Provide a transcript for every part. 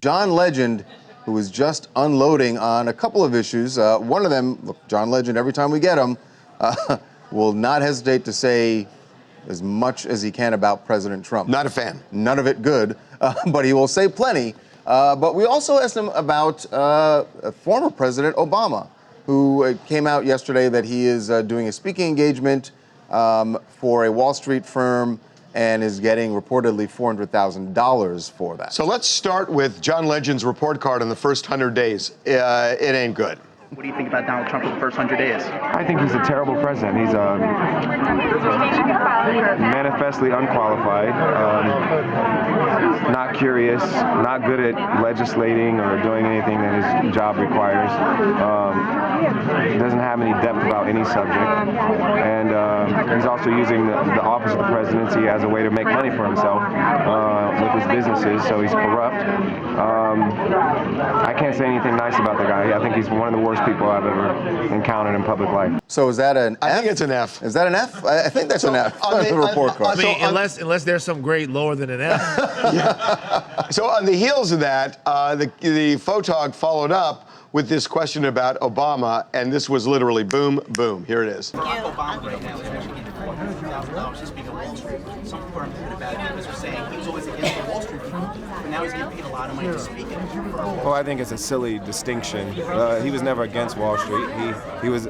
John Legend, who was just unloading on a couple of issues. One of them, look, John Legend, every time we get him, will not hesitate to say as much as he can about President Trump. Not a fan. None of it good, but he will say plenty. But we also asked him about former President Obama, who came out yesterday that he is doing a speaking engagement for a Wall Street firm and is getting reportedly $400,000 for that. So let's start with John Legend's report card on the first 100 days. It ain't good. What do you think about Donald Trump for the first 100 days? I think he's a terrible president. He's manifestly unqualified, not curious, not good at legislating or doing anything that his job requires. Doesn't have any depth about any subject. And he's also using the office of the presidency as a way to make money for himself with his businesses, so he's corrupt. I can't say anything nice about the guy. I think he's one of the worst people I've ever encountered in public life. So is that an F? I think it's an F. Is that an F? I think that's an F on the report card. I mean, unless there's some grade lower than an F. Yeah. So on the heels of that, the photog followed up with this question about Obama, and this was literally boom, boom. Here it is. Barack Obama right now is actually getting $400,000 to speak on Wall Street. Some people are heard about it because they're saying he was always against the Wall Street people, but now he's getting paid a lot of money to speak it. Well, I think it's a silly distinction. He was never against Wall Street. He was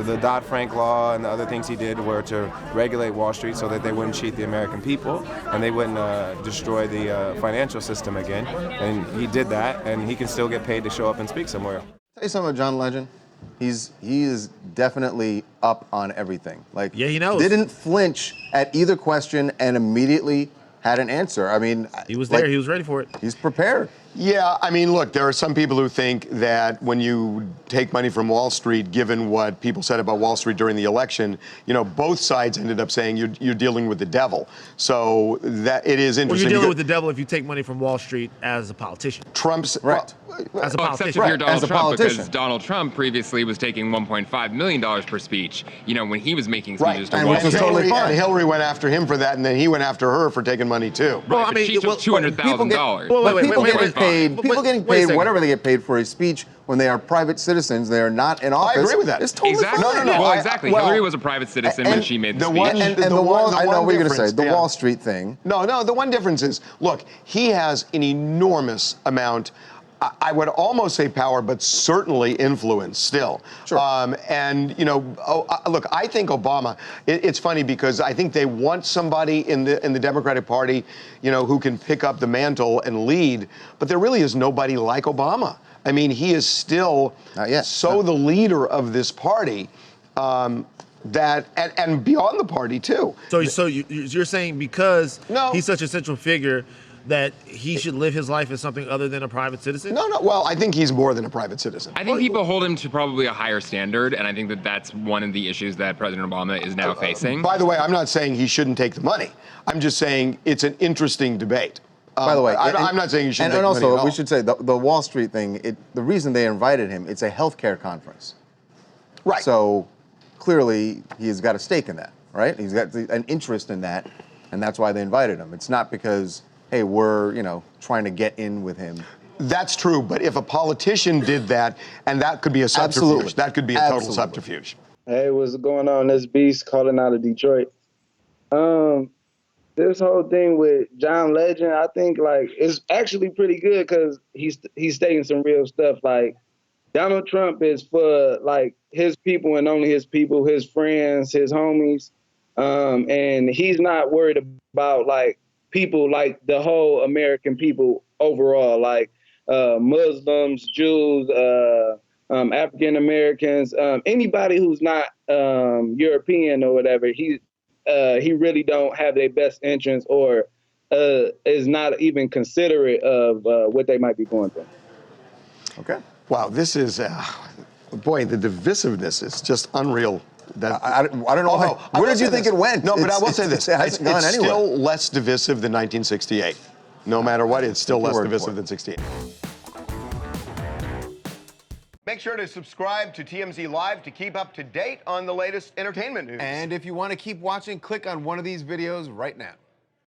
the Dodd-Frank law and the other things he did were to regulate Wall Street so that they wouldn't cheat the American people and they wouldn't destroy the financial system again. And he did that, and he can still get paid to show up and speak somewhere. Tell you something about John Legend. He is definitely up on everything. Like, yeah, he knows. Didn't flinch at either question and immediately had an answer. I mean, he was there. He was ready for it. He's prepared. Yeah, I mean, look, there are some people who think that when you take money from Wall Street, given what people said about Wall Street during the election, you know, both sides ended up saying you're dealing with the devil. So that it is interesting. Well, you're dealing with the devil if you take money from Wall Street as a politician. Trump's right. As a politician. Except if you're Donald Trump, politician. because Donald Trump previously was taking $1.5 million per speech, you know, when he was making speeches to and Wall which was Street. totally fine. And Hillary went after him for that, and then he went after her for taking money too. Right, but she took $200,000. People getting paid, people getting wait a paid second. whatever they get paid for a speech when they are private citizens, they are not in office. I agree with that. It's totally Exactly. fine. Well, exactly. Hillary was a private citizen when she made the speech. And the Wall, I know what you're going to say, the Wall Street thing. No, the one difference is, look, he has an enormous amount, I would almost say power, but certainly influence still. Sure. And, you know, look, I think Obama, it's funny because I think they want somebody in the Democratic Party, you know, who can pick up the mantle and lead, but there really is nobody like Obama. I mean, he is still the leader of this party. That and beyond the party too. So you're saying because he's such a central figure that he should live his life as something other than a private citizen? No. Well, I think he's more than a private citizen. I think people hold him to probably a higher standard, and I think that that's one of the issues that President Obama is now facing. By the way, I'm not saying he shouldn't take the money. I'm just saying it's an interesting debate. By the way, I'm not saying you should. And also, we should say the Wall Street thing. The reason they invited him, it's a healthcare conference, right? So clearly, he's got a stake in that, right? He's got an interest in that, and that's why they invited him. It's not because, hey, we're trying to get in with him. That's true, but if a politician did that, and that could be a subterfuge, Absolutely. that could be a total subterfuge. Hey, what's going on? This Beast calling out of Detroit. This whole thing with John Legend, I think it's actually pretty good because he's stating some real stuff. Like, Donald Trump is for his people and only his people, his friends, his homies, and he's not worried about people like the whole American people overall, like Muslims, Jews, African Americans, anybody who's not European or whatever. He really don't have their best interests or is not even considerate of what they might be going through. Okay. Wow, this is, boy, the divisiveness is just unreal. I don't know. Where did you think it went? No, but I will say this. It hasn't gone anywhere. Still less divisive than 1968. No matter what, it's still less divisive than 68. Make sure to subscribe to TMZ Live to keep up to date on the latest entertainment news. And if you want to keep watching, click on one of these videos right now.